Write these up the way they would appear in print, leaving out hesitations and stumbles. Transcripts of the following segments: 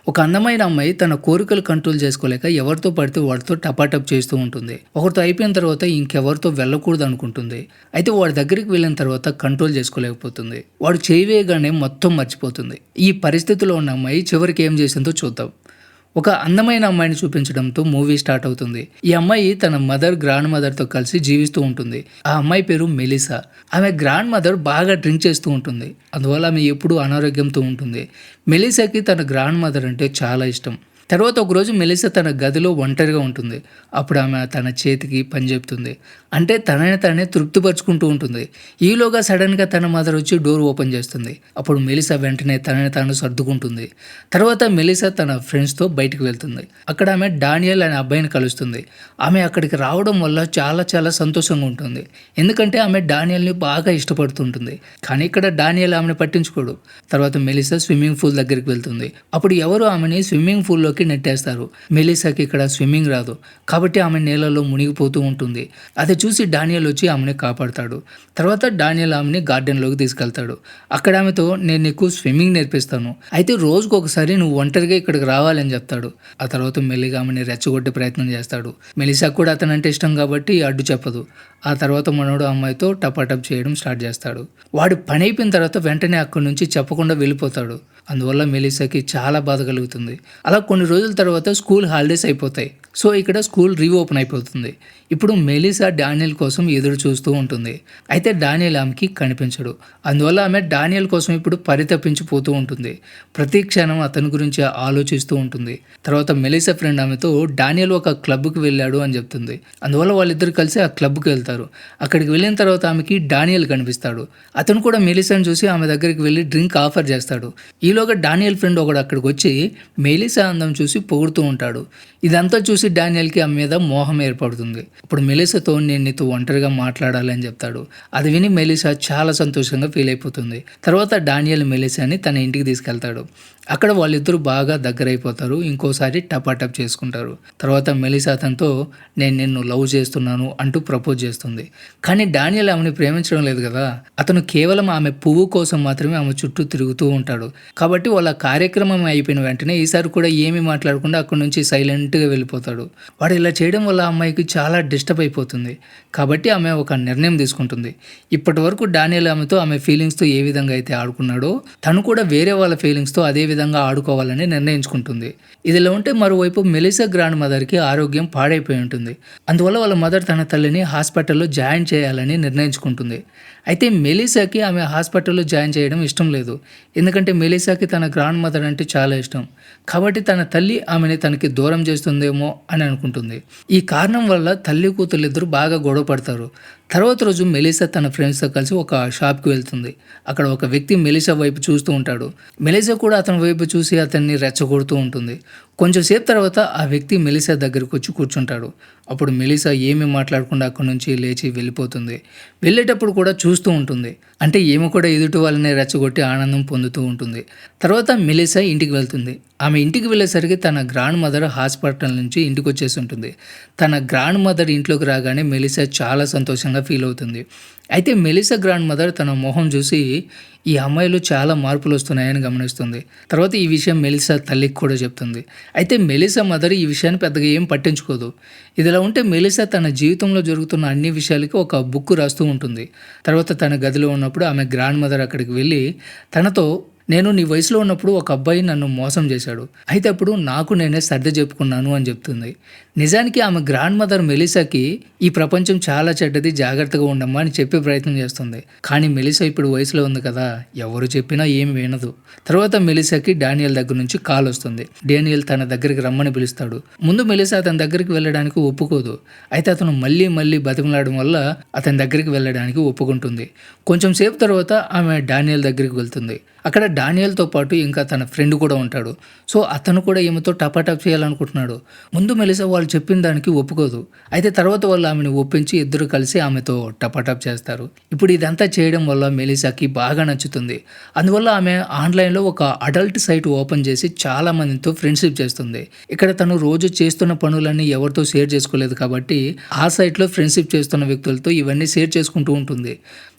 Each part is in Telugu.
ఒక అందమైన అమ్మాయి తన కోరికలు కంట్రోల్ చేసుకోలేక ఎవరితో పడితే వాడితో టపాటప్ చేస్తూ ఉంటుంది. ఒకరితో అయిపోయిన తర్వాత ఇంకెవరితో వెళ్ళకూడదు అనుకుంటుంది. అయితే వాడి దగ్గరికి వెళ్ళిన తర్వాత కంట్రోల్ చేసుకోలేకపోతుంది. వాడు చేయి వేయగానే మొత్తం మర్చిపోతుంది. ఈ పరిస్థితిలో ఉన్న అమ్మాయి చివరికి ఏం చేసిందో చూద్దాం. ఒక అందమైన అమ్మాయిని చూపించడంతో మూవీ స్టార్ట్ అవుతుంది. ఈ అమ్మాయి తన గ్రాండ్ మదర్తో కలిసి జీవిస్తూ ఉంటుంది. ఆ అమ్మాయి పేరు మెలిసా. ఆమె గ్రాండ్ మదర్ బాగా డ్రింక్ చేస్తూ ఉంటుంది. అందువల్ల ఆమె ఎప్పుడూ అనారోగ్యంతో ఉంటుంది. మెలిసాకి తన గ్రాండ్ మదర్ అంటే చాలా ఇష్టం. తర్వాత ఒకరోజు మెలిసా తన గదిలో ఒంటరిగా ఉంటుంది. అప్పుడు ఆమె తన చేతికి పని చెప్తుంది. అంటే తనని తానే తృప్తిపరుచుకుంటూ ఉంటుంది. ఈలోగా సడన్గా తన మదర్ వచ్చి డోర్ ఓపెన్ చేస్తుంది. అప్పుడు మెలిసా వెంటనే తనని తాను సర్దుకుంటుంది. తర్వాత మెలిసా తన ఫ్రెండ్స్తో బయటికి వెళ్తుంది. అక్కడ ఆమె డానియల్ అనే అబ్బాయిని కలుస్తుంది. ఆమె అక్కడికి రావడం వల్ల చాలా చాలా సంతోషంగా ఉంటుంది. ఎందుకంటే ఆమె డానియల్ని బాగా ఇష్టపడుతుంటుంది. కానీ ఇక్కడ డానియల్ ఆమెను పట్టించుకోడు. తర్వాత మెలిసా స్విమ్మింగ్ పూల్ దగ్గరికి వెళ్తుంది. అప్పుడు ఎవరు ఆమెని స్విమ్మింగ్ పూల్లో నెట్టేస్తారు. మెలిసాకి ఇక్కడ స్విమ్మింగ్ రాదు కాబట్టి ఆమె నీళ్ళలో మునిగిపోతూ ఉంటుంది. అది చూసి డానియల్ వచ్చి ఆమెని కాపాడతాడు. తర్వాత డానియల్ ఆమెని గార్డెన్లోకి తీసుకెళ్తాడు. అక్కడ ఆమెతో నేను నీకు స్విమ్మింగ్ నేర్పిస్తాను, అయితే రోజుకు ఒకసారి నువ్వు ఒంటరిగా ఇక్కడికి రావాలని చెప్తాడు. ఆ తర్వాత మెల్లిగా ఆమెని రెచ్చగొట్టే ప్రయత్నం చేస్తాడు. మెలిసాకు కూడా అతనంటే ఇష్టం కాబట్టి అడ్డు చెప్పదు. ఆ తర్వాత మనోడు అమ్మాయితో టపాటప్ చేయడం స్టార్ట్ చేస్తాడు. వాడి పని అయిపోయిన తర్వాత వెంటనే అక్కడి నుంచి చెప్పకుండా వెళ్ళిపోతాడు. అందువల్ల మెలిసాకి చాలా బాధ కలుగుతుంది. అలా కొన్ని రోజుల తర్వాత స్కూల్ హాలిడేస్ అయిపోతాయి. సో ఇక్కడ స్కూల్ రీఓపెన్ అయిపోతుంది. ఇప్పుడు మెలిసా డానియల్ కోసం ఎదురు చూస్తూ ఉంటుంది. అయితే డానియల్ ఆమెకి కనిపించడు. అందువల్ల ఆమె డానియల్ కోసం ఇప్పుడు పరితపించిపోతూ ఉంటుంది. ప్రతి క్షణం అతని గురించి ఆలోచిస్తూ ఉంటుంది. తర్వాత మెలిసా ఫ్రెండ్ ఆమెతో డానియల్ ఒక క్లబ్కి వెళ్ళాడు అని చెప్తుంది. అందువల్ల వాళ్ళిద్దరు కలిసి ఆ క్లబ్కి వెళ్తారు. అక్కడికి వెళ్ళిన తర్వాత ఆమెకి డానియల్ కనిపిస్తాడు. అతను కూడా మెలిసాను చూసి ఆమె దగ్గరికి వెళ్ళి డ్రింక్ ఆఫర్ చేస్తాడు. ఈలోగా డానియల్ ఫ్రెండ్ ఒకడు అక్కడికి వచ్చి మెలిసా అందం చూసి పొగుడుతూ ఉంటాడు. ఇదంతా చూసి డానియల్కి ఆమె మీద మోహం ఏర్పడుతుంది. ఇప్పుడు మెలిసాతో నేను నీతో ఒంటరిగా మాట్లాడాలి అని చెప్తాడు. అది విని మెలిసా చాలా సంతోషంగా ఫీల్ అయిపోతుంది. తర్వాత డానియల్ మెలిసాని తన ఇంటికి తీసుకెళ్తాడు. అక్కడ వాళ్ళిద్దరూ బాగా దగ్గరైపోతారు. ఇంకోసారి టపాటప్ చేసుకుంటారు. తర్వాత మెలిసా అతనితో నేను నిన్ను లవ్ చేస్తున్నాను అంటూ ప్రపోజ్ చేస్తుంది. కానీ డానియల్ ఆమెను ప్రేమించడం లేదు కదా. అతను కేవలం ఆమె పువ్వు కోసం మాత్రమే ఆమె చుట్టూ తిరుగుతూ ఉంటాడు. కాబట్టి వాళ్ళ కార్యక్రమం అయిపోయిన వెంటనే ఈసారి కూడా ఏమీ మాట్లాడకుండా అక్కడి నుంచి సైలెంట్గా వెళ్ళిపోతాడు. వాడు ఇలా చేయడం వల్ల అమ్మాయికి చాలా డిస్టర్బ్ అయిపోతుంది. కాబట్టి ఆమె ఒక నిర్ణయం తీసుకుంటుంది. ఇప్పటి వరకు డానియల్ ఆమెతో ఆమె ఫీలింగ్స్తో ఏ విధంగా అయితే ఆడుకున్నాడో తను కూడా వేరే వాళ్ళ ఫీలింగ్స్తో అదే విధంగా ఆడుకోవాలని నిర్ణయించుకుంటుంది. ఇదిలా ఉంటే మరోవైపు మెలిసా గ్రాండ్ మదర్కి ఆరోగ్యం పాడైపోయి ఉంటుంది. అందువల్ల వాళ్ళ మదర్ తన తల్లిని హాస్పిటల్లో జాయిన్ చేయాలని నిర్ణయించుకుంటుంది. అయితే మెలిసాకి ఆమె హాస్పిటల్లో జాయిన్ చేయడం ఇష్టం లేదు. ఎందుకంటే మెలిసాకి తన గ్రాండ్ మదర్ అంటే చాలా ఇష్టం. కాబట్టి తన తల్లి ఆమెని తనకి దూరం చేస్తుందేమో అని అనుకుంటుంది. ఈ కారణం వల్ల తల్లి కూతురు ఇద్దరు బాగా గొడవ పడతారు. తర్వాత రోజు మెలిసా తన ఫ్రెండ్స్తో కలిసి ఒక షాప్కి వెళ్తుంది. అక్కడ ఒక వ్యక్తి మెలిసా వైపు చూస్తూ ఉంటాడు. మెలిసా కూడా అతని వైపు చూసి అతన్ని రెచ్చగొడుతూ ఉంటుంది. కొంచెం సేపు తర్వాత ఆ వ్యక్తి మెలిసా దగ్గరికి వచ్చి కూర్చుంటాడు. అప్పుడు మెలిసా ఏమీ మాట్లాడకుండా అక్కడి నుంచి లేచి వెళ్ళిపోతుంది. వెళ్ళేటప్పుడు కూడా చూస్తూ ఉంటుంది. అంటే ఈమె కూడా ఎదుటి వాళ్ళని రెచ్చగొట్టి ఆనందం పొందుతూ ఉంటుంది. తర్వాత మెలిసా ఇంటికి వెళ్తుంది. ఆమె ఇంటికి వెళ్ళేసరికి తన గ్రాండ్ మదర్ హాస్పిటల్ నుంచి ఇంటికి వచ్చేసి ఉంటుంది. తన గ్రాండ్ మదర్ ఇంట్లోకి రాగానే మెలిసా చాలా సంతోషంగా ఫీల్ అవుతుంది. అయితే మెలిసా గ్రాండ్ మదర్ తన మొహం చూసి ఈ అమ్మాయిలో చాలా మార్పులు వస్తున్నాయని గమనిస్తుంది. తర్వాత ఈ విషయం మెలిసా తల్లికి కూడా చెప్తుంది. అయితే మెలిసా మదర్ ఈ విషయాన్ని పెద్దగా ఏం పట్టించుకోదు. ఇదిలా ఉంటే మెలిసా తన జీవితంలో జరుగుతున్న అన్ని విషయాలకి ఒక బుక్ రాస్తూ ఉంటుంది. తర్వాత తన గదిలో ఉన్నప్పుడు ఆమె గ్రాండ్ మదర్ అక్కడికి వెళ్ళి తనతో నేను నీ వయసులో ఉన్నప్పుడు ఒక అబ్బాయి నన్ను మోసం చేశాడు, అయితే అప్పుడు నాకు నేనే సర్ది చెప్పుకున్నాను అని చెప్తుంది. నిజానికి ఆమె గ్రాండ్ మదర్ మెలిసాకి ఈ ప్రపంచం చాలా చెడ్డది, జాగ్రత్తగా ఉండమ్మా అని చెప్పే ప్రయత్నం చేస్తుంది. కానీ మెలిసా ఇప్పుడు వయసులో ఉంది కదా, ఎవరు చెప్పినా ఏమి వినదు. తర్వాత మెలిసాకి డానియల్ దగ్గర నుంచి కాల్ వస్తుంది. డానియల్ తన దగ్గరికి రమ్మని పిలుస్తాడు. ముందు మెలిసా అతని దగ్గరికి వెళ్ళడానికి ఒప్పుకోదు. అయితే అతను మళ్ళీ మళ్ళీ బతిమలాడడం వల్ల అతని దగ్గరికి వెళ్ళడానికి ఒప్పుకుంటుంది. కొంచెం సేపు తర్వాత ఆమె డానియల్ దగ్గరికి వెళ్తుంది. అక్కడ డానియల్తో పాటు ఇంకా తన ఫ్రెండ్ కూడా ఉంటాడు. సో అతను కూడా ఈమెతో టపాటప్ చేయాలనుకుంటున్నాడు. ముందు మెలిసా వాళ్ళు చెప్పిన దానికి ఒప్పుకోదు. అయితే తర్వాత వాళ్ళు ఆమెను ఒప్పించి ఇద్దరు కలిసి ఆమెతో టపాటప్ చేస్తారు. ఇప్పుడు ఇదంతా చేయడం వల్ల మెలిసాకి బాగా నచ్చుతుంది. అందువల్ల ఆమె ఆన్లైన్లో ఒక అడల్ట్ సైట్ ఓపెన్ చేసి చాలా మందితో ఫ్రెండ్షిప్ చేస్తుంది. ఇక్కడ తను రోజు చేస్తున్న పనులన్నీ ఎవరితో షేర్ చేసుకోలేదు కాబట్టి ఆ సైట్లో ఫ్రెండ్షిప్ చేస్తున్న వ్యక్తులతో ఇవన్నీ షేర్ చేసుకుంటూ ఉంటుంది.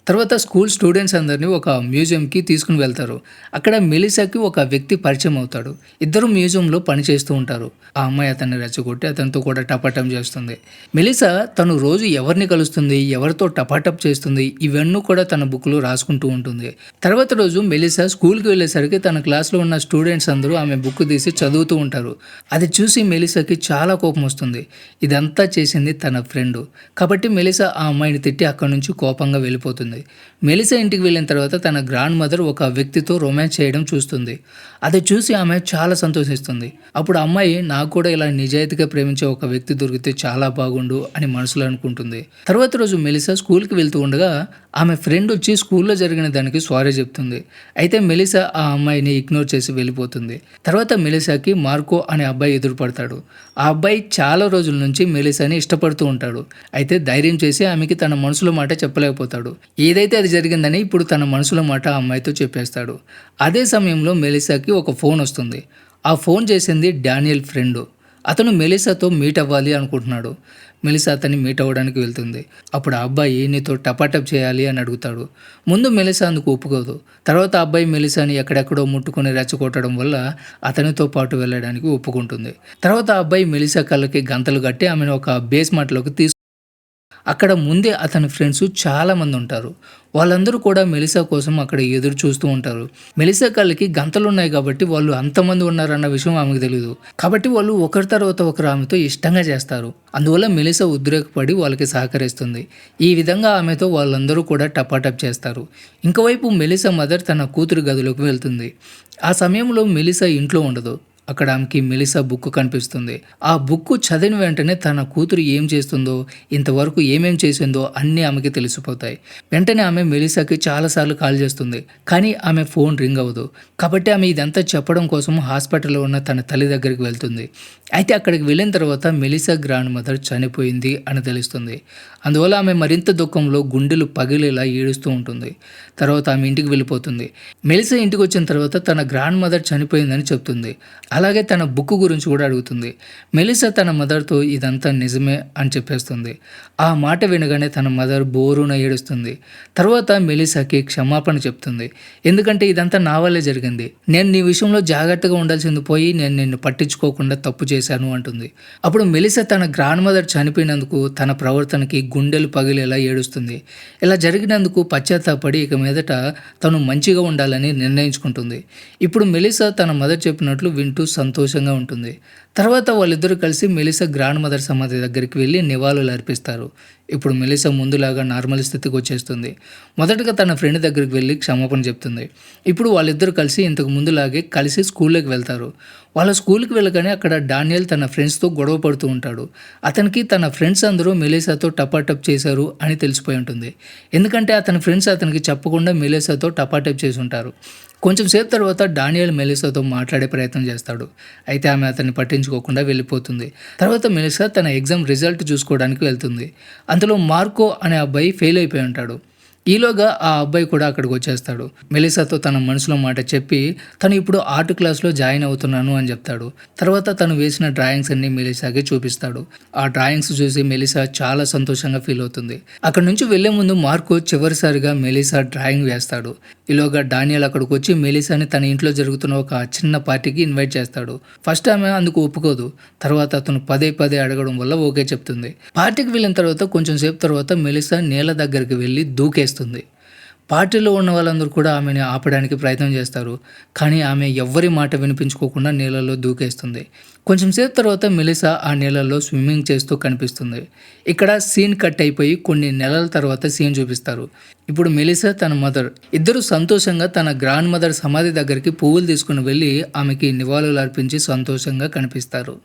తర్వాత స్కూల్ స్టూడెంట్స్ అందరినీ ఒక మ్యూజియంకి తీసుకుని వెళ్తారు. అక్కడ మెలిసాకి ఒక వ్యక్తి పరిచయం అవుతాడు. ఇద్దరు మ్యూజియంలో పని చేస్తూ ఉంటారు. ఆ అమ్మాయి అతన్ని రెచ్చగొట్టి అతనితో కూడా టపాటం చేస్తుంది. మెలిసా తను రోజు ఎవరిని కలుస్తుంది, ఎవరితో టపాటప్ చేస్తుంది, ఇవన్నీ కూడా తన బుక్లో రాసుకుంటూ ఉంటుంది. తర్వాత రోజు మెలిసా స్కూల్కి వెళ్ళేసరికి తన క్లాస్లో ఉన్న స్టూడెంట్స్ అందరూ ఆమె బుక్ తీసి చదువుతూ ఉంటారు. అది చూసి మెలిసాకి చాలా కోపం వస్తుంది. ఇదంతా చేసింది తన ఫ్రెండ్ కాబట్టి మెలిసా ఆ అమ్మాయిని తిట్టి అక్కడి నుంచి కోపంగా వెళ్ళిపోతుంది. మెలిసా ఇంటికి వెళ్ళిన తర్వాత తన గ్రాండ్ మదర్ ఒక వ్యక్తితో రొమాన్స్ చేయడం చూస్తుంది. అది చూసి ఆమె చాలా సంతోషిస్తుంది. అప్పుడు అమ్మాయి నాకు కూడా ఇలా నిజాయితీగా ప్రేమించే ఒక వ్యక్తి దొరికితే చాలా బాగుండు అని మనసులో అనుకుంటుంది. తర్వాత రోజు మెలిసా స్కూల్కి వెళ్తూ ఉండగా ఆమె ఫ్రెండ్ వచ్చి స్కూల్లో జరిగిన దానికి సారీ చెప్తుంది. అయితే మెలిసా ఆ అమ్మాయిని ఇగ్నోర్ చేసి వెళ్ళిపోతుంది. తర్వాత మెలిసాకి మార్కో అనే అబ్బాయి ఎదురుపడతాడు. ఆ అబ్బాయి చాలా రోజుల నుంచి మెలిసాని ఇష్టపడుతూ ఉంటాడు. అయితే ధైర్యం చేసి ఆమెకి తన మనసులో మాట చెప్పలేకపోతాడు. ఏదైతే అది జరిగిందని ఇప్పుడు తన మనసులో మాట ఆ అమ్మాయితో చెప్పేస్తాడు. అదే సమయంలో మెలిసాకి ఒక ఫోన్ వస్తుంది. ఆ ఫోన్ చేసింది డానియల్ ఫ్రెండ్. అతను మెలిసాతో మీట్ అవ్వాలి అనుకుంటున్నాడు. మెలిసా అతన్ని మీట్ అవ్వడానికి వెళ్తుంది. అప్పుడు ఆ అబ్బాయి నీతో టపాటప్ చేయాలి అని అడుగుతాడు. ముందు మెలిసా అందుకు ఒప్పుకోదు. తర్వాత ఆ అబ్బాయి మెలిసాని ఎక్కడెక్కడో ముట్టుకొని రెచ్చగొట్టడం వల్ల అతనితో పాటు వెళ్ళడానికి ఒప్పుకుంటుంది. తర్వాత ఆ అబ్బాయి మెలిసా కళ్ళకి గంతలు కట్టి ఆమెను ఒక బేస్మెంట్లోకి అక్కడ ముందే అతని ఫ్రెండ్స్ చాలా మంది ఉంటారు. వాళ్ళందరూ కూడా మెలిసా కోసం అక్కడ ఎదురు చూస్తూ ఉంటారు. మెలిసా కళ్ళకి గంతలు ఉన్నాయి కాబట్టి వాళ్ళు అంతమంది ఉన్నారన్న విషయం ఆమెకు తెలియదు. కాబట్టి వాళ్ళు ఒకరి తర్వాత ఒకరు ఆమెతో ఇష్టంగా చేస్తారు. అందువల్ల మెలిసా ఉద్రేకపడి వాళ్ళకి సహకరిస్తుంది. ఈ విధంగా ఆమెతో వాళ్ళందరూ కూడా టపాటప్ చేస్తారు. ఇంకోవైపు మెలిసా మదర్ తన కూతురు గదిలోకి వెళ్తుంది. ఆ సమయంలో మెలిసా ఇంట్లో ఉండదు. అక్కడ ఆమెకి మెలిసా బుక్ కనిపిస్తుంది. ఆ బుక్ చదివిన వెంటనే తన కూతురు ఏం చేస్తుందో, ఇంతవరకు ఏమేం చేసిందో అన్నీ ఆమెకి తెలిసిపోతాయి. వెంటనే ఆమె మెలిసాకి చాలాసార్లు కాల్ చేస్తుంది. కానీ ఆమె ఫోన్ రింగ్ అవ్వదు. కాబట్టి ఆమె ఇదంతా చెప్పడం కోసం హాస్పిటల్లో ఉన్న తన తల్లి దగ్గరికి వెళ్తుంది. అయితే అక్కడికి వెళ్ళిన తర్వాత మెలిసా గ్రాండ్ మదర్ చనిపోయింది అని తెలుస్తుంది. అందువల్ల ఆమె మరింత దుఃఖంలో గుండెలు పగిలేలా ఏడుస్తూ ఉంటుంది. తర్వాత ఆమె ఇంటికి వెళ్ళిపోతుంది. మెలిసా ఇంటికి వచ్చిన తర్వాత తన గ్రాండ్ మదర్ చనిపోయిందని చెప్తుంది. అలాగే తన బుక్ గురించి కూడా అడుగుతుంది. మెలిసా తన మదర్తో ఇదంతా నిజమే అని చెప్పేస్తుంది. ఆ మాట వినగానే తన మదర్ బోరున ఏడుస్తుంది. తర్వాత మెలిసాకి క్షమాపణ చెప్తుంది. ఎందుకంటే ఇదంతా నా వల్లే జరిగింది. నేను నీ విషయంలో జాగ్రత్తగా ఉండాల్సింది పోయి నేను నిన్ను పట్టించుకోకుండా తప్పు చేశాను అంటుంది. అప్పుడు మెలిసా తన గ్రాండ్ మదర్ చనిపోయినందుకు తన ప్రవర్తనకి గుండెలు పగిలేలా ఏడుస్తుంది. ఇలా జరిగినందుకు పశ్చాత్తాపడి ఇక మీదట తను మంచిగా ఉండాలని నిర్ణయించుకుంటుంది. ఇప్పుడు మెలిసా తన మదర్ చెప్పినట్లు వింటూ సంతోషంగా ఉంటుంది. తర్వాత వాళ్ళిద్దరూ కలిసి మెలిసా గ్రాండ్ మదర్ సమాధి దగ్గరికి వెళ్ళి నివాళులు అర్పిస్తారు. ఇప్పుడు మెలిసా ముందులాగా నార్మల్ స్థితికి వచ్చేస్తుంది. మొదటగా తన ఫ్రెండ్ దగ్గరికి వెళ్ళి క్షమాపణ చెప్తుంది. ఇప్పుడు వాళ్ళిద్దరూ కలిసి ఇంతకు ముందులాగే కలిసి స్కూల్లోకి వెళ్తారు. వాళ్ళ స్కూల్కి వెళ్ళగానే అక్కడ డానియల్ తన ఫ్రెండ్స్తో గొడవ పడుతూ ఉంటాడు. అతనికి తన ఫ్రెండ్స్ అందరూ మెలిసాతో టపాటప్ చేశారు అని తెలిసిపోయి ఉంటుంది. ఎందుకంటే అతని ఫ్రెండ్స్ అతనికి చెప్పకుండా మెలిసాతో టపాటప్ చేసి ఉంటారు. కొంచెం సేపు తర్వాత డానియల్ మెలిసాతో మాట్లాడే ప్రయత్నం చేస్తాడు. అయితే ఆమె అతన్ని పట్టించుకోకుండా వెళ్ళిపోతుంది. తర్వాత మెలిసా తన ఎగ్జామ్ రిజల్ట్ చూసుకోవడానికి వెళ్తుంది. అంతలో మార్కో అనే అబ్బాయి ఫెయిల్ అయిపోయి ఉంటాడు. ఈలోగా ఆ అబ్బాయి కూడా అక్కడికి వచ్చేస్తాడు. మెలిసాతో తన మనసులో మాట చెప్పి తను ఇప్పుడు ఆర్ట్ క్లాస్లో జాయిన్ అవుతున్నాను అని చెప్తాడు. తర్వాత తను వేసిన డ్రాయింగ్స్ అన్ని మెలిసాకి చూపిస్తాడు. ఆ డ్రాయింగ్స్ చూసి మెలిసా చాలా సంతోషంగా ఫీల్ అవుతుంది. అక్కడ నుంచి వెళ్లే ముందు మార్కో చివరిసారిగా మెలిసా డ్రాయింగ్ వేస్తాడు. ఈలోగా డానియల్ అక్కడికి వచ్చి మెలిసాని తన ఇంట్లో జరుగుతున్న ఒక చిన్న పార్టీకి ఇన్వైట్ చేస్తాడు. ఫస్ట్ ఆమె అందుకు ఒప్పుకోదు. తర్వాత అతను పదే పదే అడగడం వల్ల ఓకే చెప్తుంది. పార్టీకి వెళ్ళిన తర్వాత కొంచెం సేపు తర్వాత మెలిసా నేల దగ్గరికి వెళ్ళి దూకేస్తుంది. పార్టీలో ఉన్న వాళ్ళందరూ కూడా ఆమెను ఆపడానికి ప్రయత్నం చేస్తారు. కానీ ఆమె ఎవ్వరి మాట వినిపించుకోకుండా నీళ్ళలో దూకేస్తుంది. కొంచెం సేపు తర్వాత మెలిసా ఆ నీళ్ళల్లో స్విమ్మింగ్ చేస్తూ కనిపిస్తుంది. ఇక్కడ సీన్ కట్ అయిపోయి కొన్ని నెలల తర్వాత సీన్ చూపిస్తారు. ఇప్పుడు మెలిసా తన మదర్ ఇద్దరు సంతోషంగా తన గ్రాండ్ మదర్ సమాధి దగ్గరికి పువ్వులు తీసుకుని వెళ్ళి ఆమెకి నివాళులు అర్పించి సంతోషంగా కనిపిస్తారు.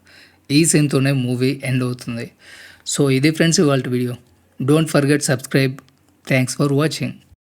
ఈ సీన్తోనే మూవీ ఎండ్ అవుతుంది. సో ఇది ఫ్రెండ్స్ ఇవాళ video. Don't forget subscribe. Thanks for watching.